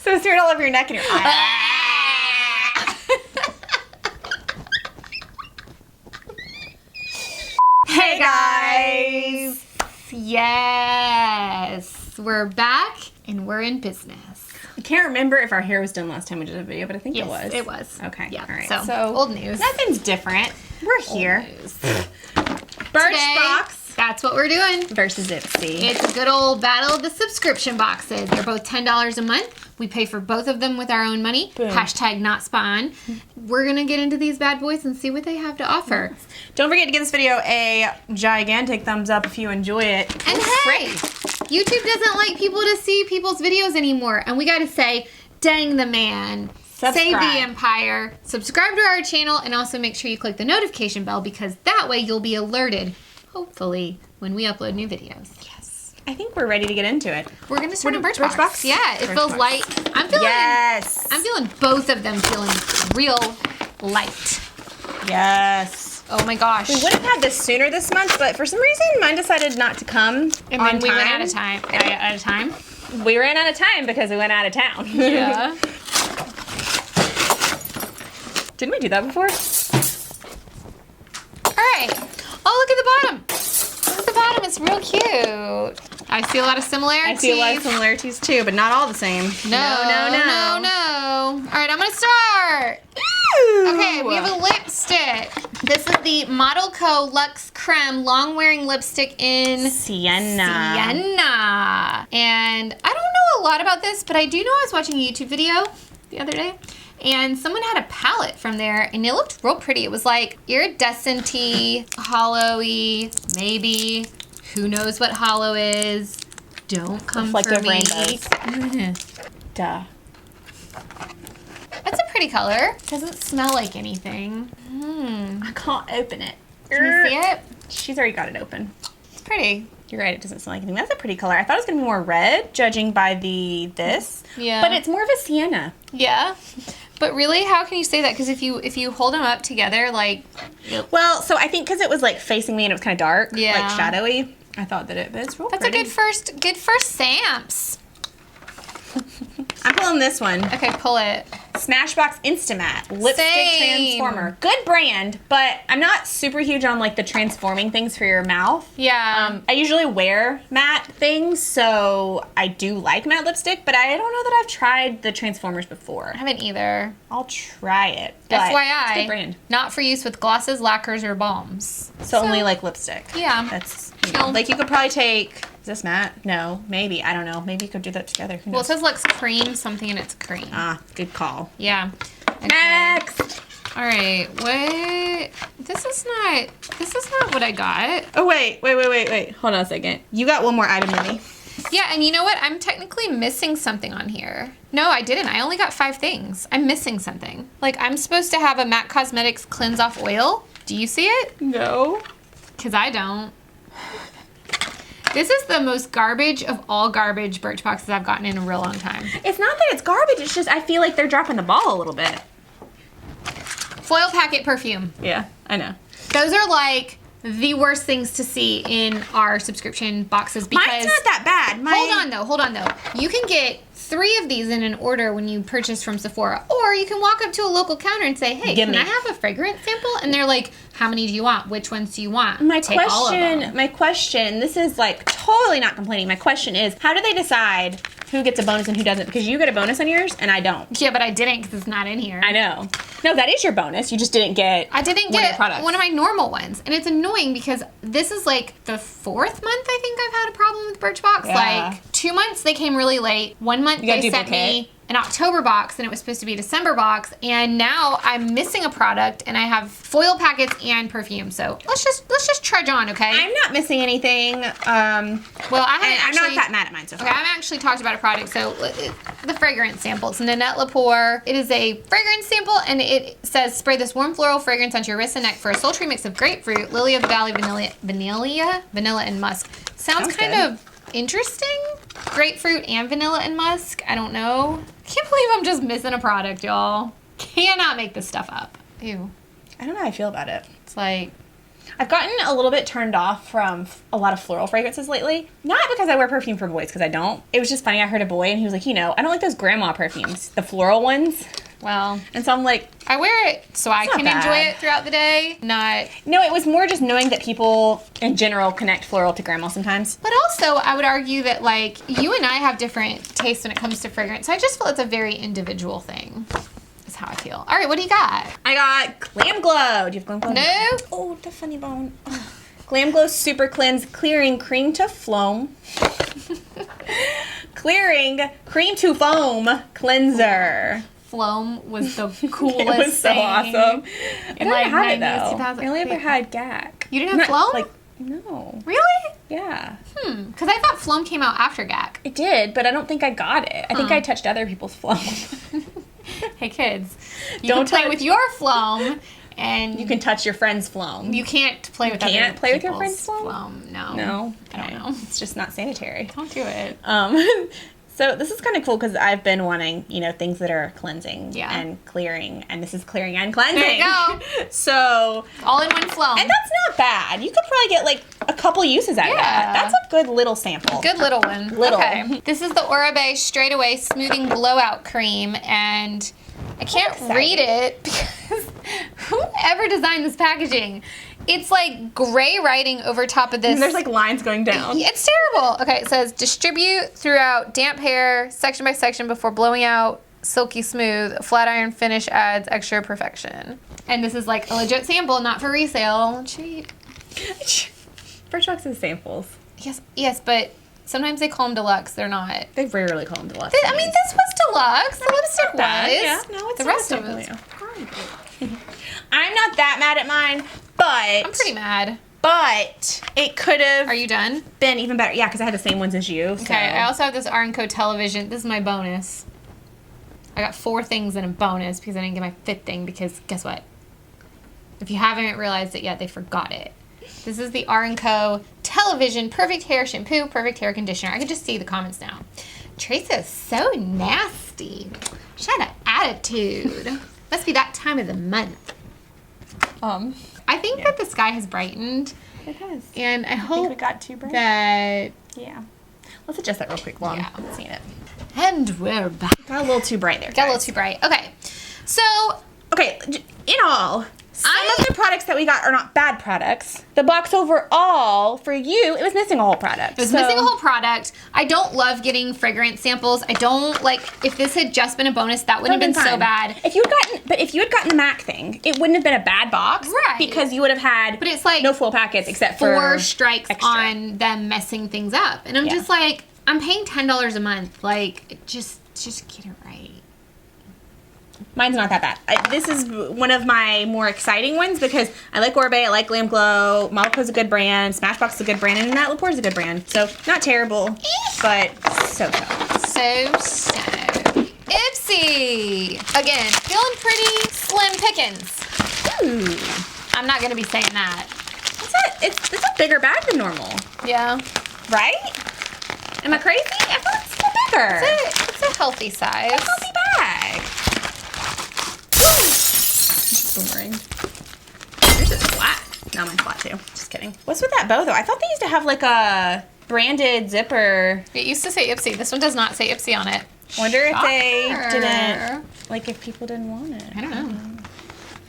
So smeared all over your neck and your eye. Hey guys! Yes! We're back and we're in business. I can't remember if our hair was done last time we did a video, but I think Yes, it was. it was. Okay. Yeah. All right. So old news. Nothing's different. We're here. Birchbox That's what we're doing. versus Ipsy. It's a good old battle of the subscription boxes. They're both $10 a month. We pay for both of them with our own money. Boom. Hashtag not spawn. We're going to get into these bad boys and see what they have to offer. Don't forget to give this video a gigantic thumbs up if you enjoy it. And hey, YouTube doesn't like people to see people's videos anymore. And we got to say, dang the man. Subscribe. Save the empire. Subscribe to our channel and also make sure you click the notification bell because that way you'll be alerted, hopefully, when we upload new videos. Yes. I think we're ready to get into it. We're going to start in Birchbox? Birchbox. Yeah, it feels Birchbox. light. I'm feeling both of them feeling real light. Yes. Oh my gosh. We would have had this sooner this month, but for some reason mine decided not to come And on then we time. went out of time. Out of time? We ran out of time because we went out of town. Yeah. Didn't we do that before? Alright. Oh, look at the bottom. Look at the bottom. It's real cute. I see a lot of similarities. I see a lot of similarities too, but not all the same. No. Alright, I'm going to start. Ooh. Okay, we have a lipstick. This is the Model Co. Luxe Creme Long Wearing Lipstick in Sienna. Sienna. And I don't know a lot about this, but I do know I was watching a YouTube video the other day. And someone had a palette from there, and it looked real pretty. It was like iridescent-y, hollow-y, maybe. Who knows what hollow is? Don't come for Reflective me. rainbows. Duh. That's a pretty color. Doesn't smell like anything. I can't open it. Can you see it? She's already got it open. It's pretty. You're right, it doesn't smell like anything. That's a pretty color. I thought it was going to be more red, judging by this. Yeah. But it's more of a sienna. Yeah. But really, how can you say that? Because if you hold them up together, like... Well, so I think because it was like facing me and it was kind of dark, Yeah. like shadowy, I thought that but it's real That's pretty. a good first Samps. I'm pulling this one. Okay, pull it. Smashbox Instamatte Lipstick Same. Transformer. Good brand, but I'm not super huge on like the transforming things for your mouth. Yeah. I usually wear matte things, so I do like matte lipstick, but I don't know that I've tried the Transformers before. I haven't either. I'll try it. but FYI, it's a good brand. not for use with glosses, lacquers, or balms. So only like lipstick. Yeah. That's Chill. like you could probably take. Is this matte? No, maybe. I don't know. Maybe you could do that together. Who Well, it knows? says Lux Cream something, and it's cream. Ah, good call. Yeah. Okay. Next. All right. What? This is not what I got. Oh wait. Hold on a second. You got one more item than me. Yeah, and you know what? I'm technically missing something on here. No, I didn't. I only got 5 things. I'm missing something. Like, I'm supposed to have a MAC Cosmetics Cleanse Off Oil. Do you see it? No. Because I don't. This is the most garbage of all garbage Birchboxes I've gotten in a real long time. It's not that it's garbage. It's just I feel like they're dropping the ball a little bit. Foil packet perfume. Yeah, I know. Those are like the worst things to see in our subscription boxes because... Mine's not that bad. Hold on though. You can get 3 of these in an order when you purchase from Sephora. Or you can walk up to a local counter and say, hey, Gimme. can I have a fragrance sample? And they're like, how many do you want? Which ones do you want? My Take all of them. question, this is like totally not complaining. My question is, how do they decide who gets a bonus and who doesn't? Because you get a bonus on yours and I don't. Yeah, but I didn't because it's not in here. I know. No, that is your bonus. You just didn't get I didn't one of get your products. one of my normal ones. And it's annoying because this is like the 4th month I think I've had a problem with Birchbox. Yeah. Like 2 months they came really late. 1 month You got they sent duplicate. me an October box and it was supposed to be a December box. And now I'm missing a product and I have foil packets and perfume. So let's just trudge on, okay? I'm not missing anything. Well, I haven't I'm not actually... that mad at mine so far. Okay, I haven't actually talked about a product, so the fragrance sample. It's Nanette Lepore. It is a fragrance sample, and it says, spray this warm floral fragrance onto your wrist and neck for a sultry mix of grapefruit, lily of the valley, vanilla, and musk. Sounds kind good. of interesting. Grapefruit and vanilla and musk. I don't know. Can't believe I'm just missing a product, y'all. Cannot make this stuff up. Ew. I don't know how I feel about it. It's like, I've gotten a little bit turned off from a lot of floral fragrances lately. Not because I wear perfume for boys, because I don't. It was just funny. I heard a boy and he was like, you know, I don't like those grandma perfumes, the floral ones. Well, and so I'm like, I wear it so I can enjoy it throughout the day, not... No, it was more just knowing that people in general connect floral to grandma sometimes. But also, I would argue that, like, you and I have different tastes when it comes to fragrance. So I just feel it's a very individual thing. Is how I feel. All right, what do you got? I got Glam Glow. Do you have Glam Glow? No. Oh, the funny bone. Oh. Glam Glow Super Cleanse Clearing Cream to Foam. Clearing Cream to Foam Cleanser. Floam was the coolest It was so thing. awesome. In I like had it 90s, though. 2000s. I only ever had GAC. You didn't have Floam? Like, no. Really? Yeah. Because I thought Floam came out after GAC. It did, but I don't think I got it. I think I touched other people's Floam. Hey kids, you Don't can play touch- with your Floam, and You can touch your friend's Floam. you can't play with can't other play with your people's friend's Floam? No. No? I don't Okay. know. It's just not sanitary. Don't do it. So this is kind of cool because I've been wanting, you know, things that are cleansing and clearing, and this is clearing and cleansing. There you go. So, All in one Floam. and that's not bad. You could probably get like a couple uses out of that. That's a good little sample. Good little one. Little. Okay. This is the Oribe Straightaway Smoothing Blowout Cream, and I can't read it because whoever designed this packaging, it's like gray writing over top of this. And there's like lines going down. It's terrible. Okay, it says distribute throughout damp hair, section by section before blowing out, silky smooth, flat iron finish adds extra perfection. And this is like a legit sample, not for resale. Cheap. Birchbox is samples. Yes, but sometimes they call them deluxe. They're not. They rarely call them deluxe. I mean, this was deluxe. The lipstick was. Yeah, no, it's the not rest of sample, it. yeah. I'm not that mad at mine, but I'm pretty mad. But it could have Are you done? been even better. Yeah, because I had the same ones as you. So. Okay, I also have this R&Co television. This is my bonus. I got 4 things in a bonus because I didn't get my 5th thing because guess what? If you haven't realized it yet, they forgot it. This is the R&Co television perfect hair shampoo, perfect hair conditioner. I can just see the comments now. Tracy is so nasty. She had an attitude. Must be that time of the month. I think that the sky has brightened. It has. And I hope it got too bright. that... Yeah. Let's adjust that real quick while I'm seeing it. And we're back. Got a little too bright there. Got a little guys. too bright. Okay. So... Okay, in all, some of the products that we got are not bad products. The box overall, for you, it was missing a whole product. It was missing a whole product. I don't love getting fragrance samples. I don't like, if this had just been a bonus, that wouldn't have been so bad. If you had gotten the MAC thing, it wouldn't have been a bad box. Right. Because you would have had But it's like no full packets except for 4 strikes extra. on them messing things up. And I'm just like, I'm paying $10 a month. Like, just get it right. Mine's not that bad. This is one of my more exciting ones because I like Oribe, I like Glam Glow, Malaco's a good brand, Smashbox is a good brand, and Nat Lepore is a good brand. So, not terrible, but so. So. Ipsy! Again, feeling pretty slim pickings. Ooh. I'm not going to be saying that. It's a bigger bag than normal. Yeah. Right? Am I crazy? I thought it's still bigger. It's a healthy size. It's a healthy bag. Boomerang. Yours is flat. No, mine's flat too. Just kidding. What's with that bow though? I thought they used to have like a branded zipper. It used to say Ipsy. This one does not say Ipsy on it. Wonder if they Shocker. didn't, like if people didn't want it. I don't know.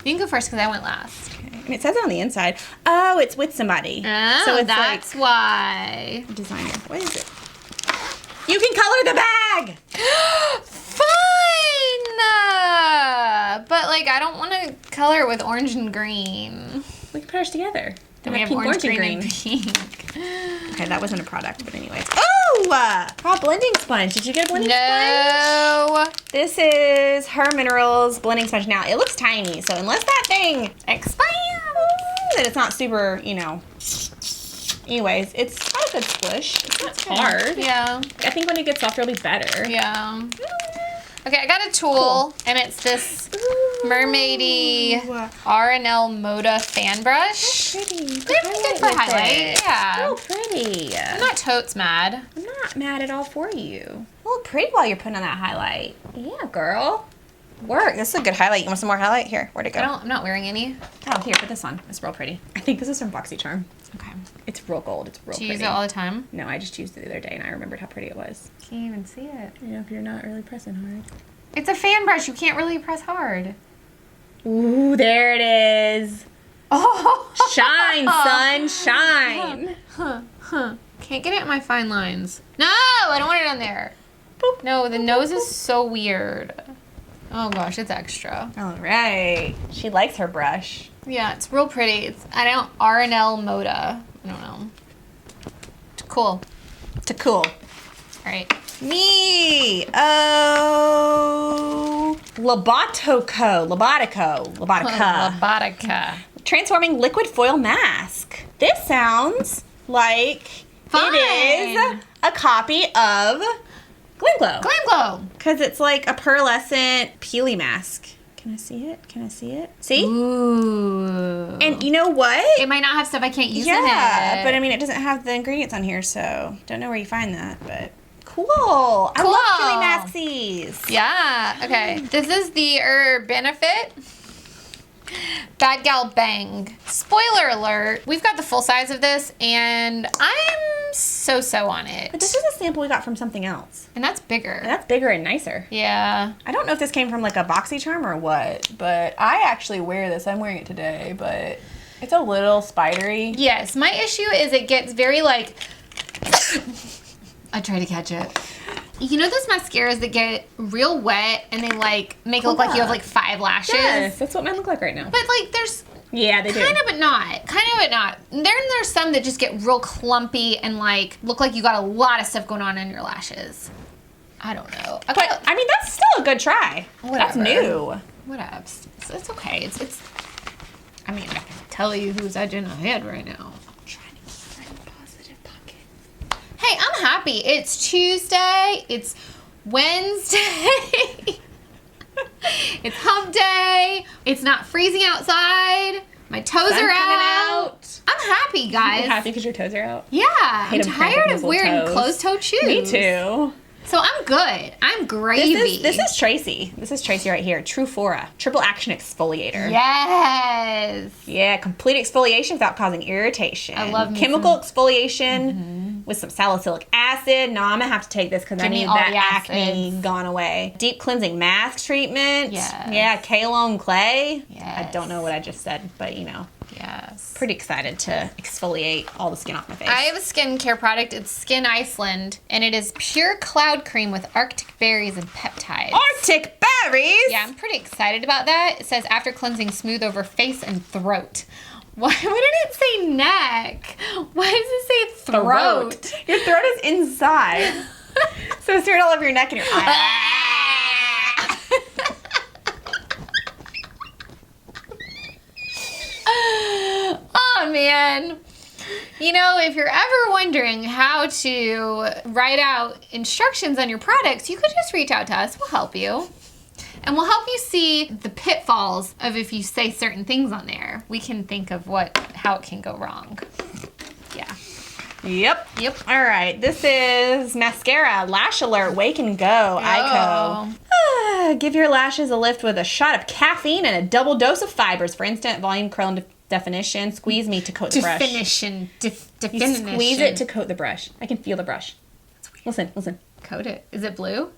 You can go first because I went last. Okay. And it says it on the inside. Oh, it's with somebody. Oh, so it's that's like why. designer. What is it? You can color the bag! Fine! But, like, I don't want to color with orange and green. We can put ours together. Then we have orange, green, and pink. Okay, that wasn't a product, but anyways. Oh! Raw blending sponge. Did you get a blending sponge? No. This is Her Minerals blending sponge. Now, it looks tiny, so unless that thing Expands. that it's not super, you know. Anyways, it's got a good squish. It's not hard. Yeah. I think when it gets softer, it'll be better. Yeah. Okay, I got a tool, and it's this mermaidy R&L Moda fan brush. Pretty. They're pretty good for highlight. Yeah. So pretty. I'm not totes mad. I'm not mad at all for you. Look pretty while you're putting on that highlight. Yeah, girl. Work. This is a good highlight. You want some more highlight? Here, where'd it go? I'm not wearing any. Oh, here, put this on. It's real pretty. I think this is from BoxyCharm. Okay. It's real gold. It's real Do you pretty. use it all the time? No, I just used it the other day and I remembered how pretty it was. Can't even see it. Yeah, if you're not really pressing hard. It's a fan brush. You can't really press hard. Ooh, there it is. Oh! Shine, son, shine. Can't get it in my fine lines. No, I don't want it on there. Boop. No, the nose is so weird. Oh gosh, it's extra. All right. She likes her brush. Yeah, it's real pretty. It's R&L Moda. I don't know. It's cool. To cool. All right. Me. Oh. Lobotica. Lobotica. Transforming liquid foil mask. This sounds like Fun. it is a copy of Glam Glow. Glam Glow. Because it's like a pearlescent peely mask. Can I see it? Can I see it? See? Ooh. And you know what? It might not have stuff I can't use in it. Yeah, but I mean, it doesn't have the ingredients on here, so don't know where you find that, but cool. I love peely masksies. Yeah. Okay. This is the Benefit Bad Gal Bang. Spoiler alert. We've got the full size of this, and I'm so on it. But this is a sample we got from something else. And that's bigger. And that's bigger and nicer. Yeah. I don't know if this came from like a BoxyCharm or what, but I actually wear this. I'm wearing it today, but it's a little spidery. Yes. My issue is it gets very like... I try to catch it. You know those mascaras that get real wet and they like make it look like you have like 5 lashes? Yes, that's what mine look like right now. But like there's... Yeah, they do. Kind of, but not. There's some that just get real clumpy and like look like you got a lot of stuff going on in your lashes. I don't know. Okay. But I mean, that's still a good try. Whatever. That's new. Whatever. It's okay. It's. I mean, I can tell you who's edging ahead right now. I'm trying to keep it in a positive pocket. Hey, I'm happy. It's Tuesday. It's Wednesday. It's hump day. It's not freezing outside. My toes Sun are coming out. I'm happy, guys. You're happy because your toes are out? Yeah, I'm tired of wearing closed-toed shoes. Me too. So I'm good. I'm gravy. This is Tracy. This is Tracy right here. Trufora. Triple Action Exfoliator. Yes. Yeah, complete exfoliation without causing irritation. I love me chemical exfoliation with some salicylic acid. No, I'm going to have to take this because I need that acne gone away. Deep cleansing mask treatment. Yes. Yeah, Kaolin clay. Yes. I don't know what I just said, but you know. Yes. Pretty excited to exfoliate all the skin off my face. I have a skincare product. It's Skin Iceland, and it is pure cloud cream with Arctic berries and peptides. Arctic berries? Yeah, I'm pretty excited about that. It says after cleansing, smooth over face and throat. Why didn't it say neck? Why does it say throat? Your throat is inside. So it's all over your neck and your eyes. Oh, man. You know, if you're ever wondering how to write out instructions on your products, you could just reach out to us. We'll help you. And we'll help you see the pitfalls of if you say certain things on there. We can think of how it can go wrong. Yeah. Yep. All right. This is Mascara Lash Alert Wake and Go Ico. Give your lashes a lift with a shot of caffeine and a double dose of fibers for instant volume, curl, and definition. Squeeze me to coat the brush. Definition. You squeeze it to coat the brush. I can feel the brush. Listen. Coat it. Is it blue?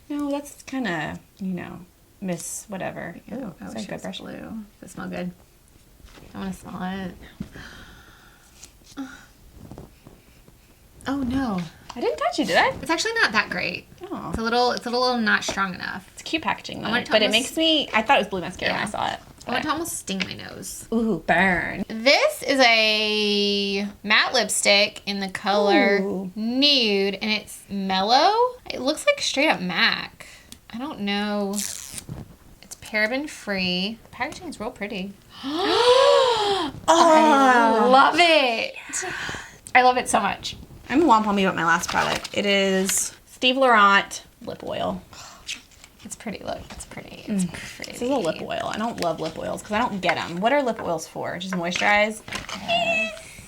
No, that's kind of, Miss whatever. Ooh, it's a good brush. Blue. Does it smell good? I want to smell it. Oh no. I didn't touch it, did I? It's actually not that great. Oh. It's a little not strong enough. It's cute packaging though. want it to But it almost- makes me, I thought it was blue mascara when Yeah. I saw it. I want to almost sting my nose. Ooh, burn. This is a matte lipstick in the color nude, and it's mellow. It looks like straight up MAC. I don't know. It's paraben free. The packaging is real pretty. I love it. I love it so much. I'm a womp on me about my last product. It is Steve Lorant Lip Oil. It's pretty. Look, it's pretty. It's pretty. This is a lip oil. I don't love lip oils because I don't get them. What are lip oils for? Just moisturize?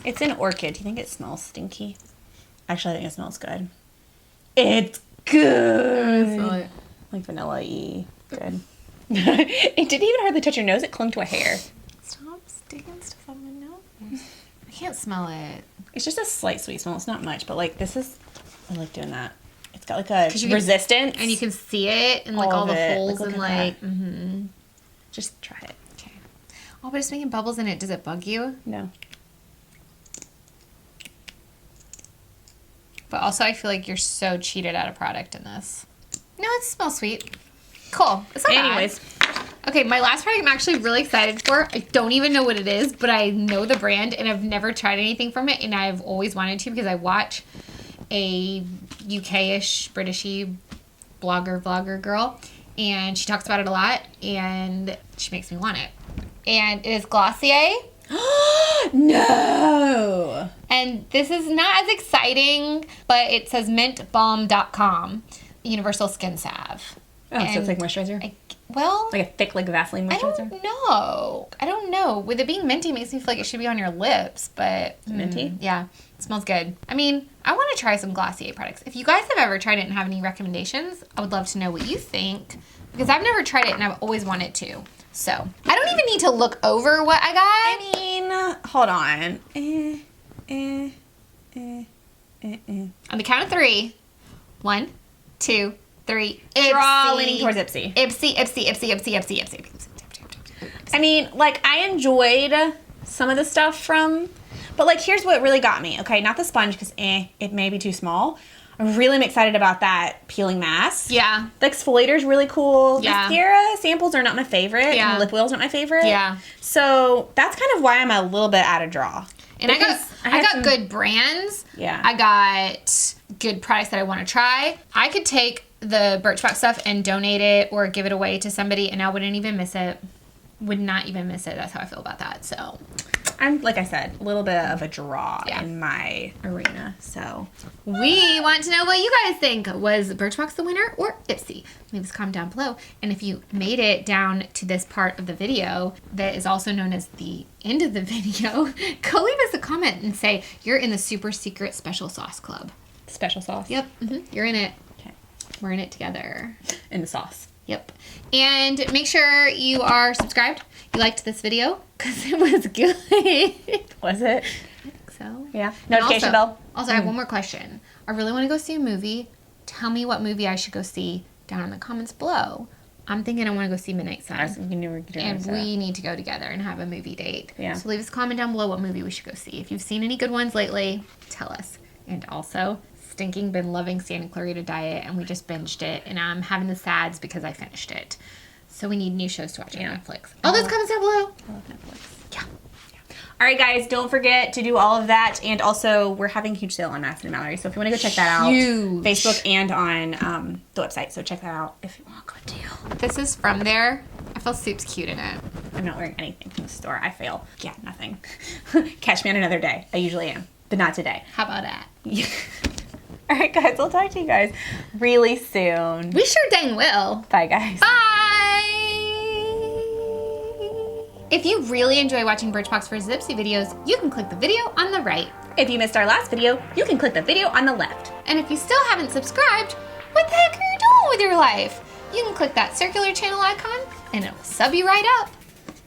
It's an orchid. Do you think it smells stinky? Actually, I think it smells good. It's good. Smell it. Like vanilla-y. Good. It didn't even hardly touch your nose. It clung to a hair. Stop sticking stuff on my nose. I can't smell it. It's just a slight sweet smell. It's not much, but like this is, I like doing that. It's got like a you resistance. And you can see it in like all the holes like, and like, Just try it. Okay. Oh, but it's making bubbles in it. Does it bug you? No. But also I feel like you're so cheated out of product in this. No, it smells sweet. Cool. It's not Anyways. bad. Okay, my last product I'm actually really excited for. I don't even know what it is, but I know the brand and I've never tried anything from it, and I've always wanted to because I watch a UK-ish, Britishy vlogger girl, and she talks about it a lot, and she makes me want it. And it is Glossier. No. And this is not as exciting, but it says mintbalm.com, universal skin salve. Oh, so it's like moisturizer? Like a thick, like Vaseline moisturizer? I don't know. With it being minty, it makes me feel like it should be on your lips, but... Minty? Yeah. It smells good. I mean, I want to try some Glossier products. If you guys have ever tried it and have any recommendations, I would love to know what you think, because I've never tried it and I've always wanted to. So, I don't even need to look over what I got. I mean, hold on. On the count of 3. 1, 2, 3. Draw leaning towards Ipsy. Ipsy. I mean, like, I enjoyed some of the stuff from, but like, here's what really got me. Okay, not the sponge, because it may be too small. I really am excited about that peeling mask. Yeah. The exfoliator is really cool. Yeah. Mascara samples are not my favorite. Yeah. And lip oil's not my favorite. Yeah. So that's kind of why I'm a little bit out of draw. And I got good brands. Yeah. I got good products that I want to try. I could take the Birchbox stuff and donate it or give it away to somebody, and I wouldn't even miss it. Would not even miss it. That's how I feel about that. So I'm, like I said, a little bit of a draw in my arena. So we want to know what you guys think. Was Birchbox the winner or Ipsy? Leave us a comment down below. And if you made it down to this part of the video that is also known as the end of the video, go leave us a comment and say you're in the super secret special sauce club. Special sauce. Yep. You're in it. Okay. We're in it together. In the sauce. Yep. And make sure you are subscribed. You liked this video because it was good. Was it? I think so. Yeah. Notification bell. Also, I have one more question. I really want to go see a movie. Tell me what movie I should go see down in the comments below. I'm thinking I want to go see Midnight Sun. And we need to go together and have a movie date. Yeah. So leave us a comment down below what movie we should go see. If you've seen any good ones lately, tell us. And also, stinking been loving Santa Clarita Diet, and we just binged it, and I'm having the sads because I finished it. So we need new shows to watch on Netflix. All those comments down below. I love Netflix. Yeah. All right, guys, don't forget to do all of that, and also we're having a huge sale on Madison and Mallory, so if you want to go check that out, Facebook and on the website, so check that out if you want a good deal. This is from there. I feel Soup's cute in it. I'm not wearing anything from the store. I fail. Yeah, nothing. Catch me on another day. I usually am, but not today. How about that? Yeah. All right, guys, I'll talk to you guys really soon. We sure dang will. Bye, guys. Bye! If you really enjoy watching Birchbox vs. Ipsy videos, you can click the video on the right. If you missed our last video, you can click the video on the left. And if you still haven't subscribed, what the heck are you doing with your life? You can click that circular channel icon, and it will sub you right up.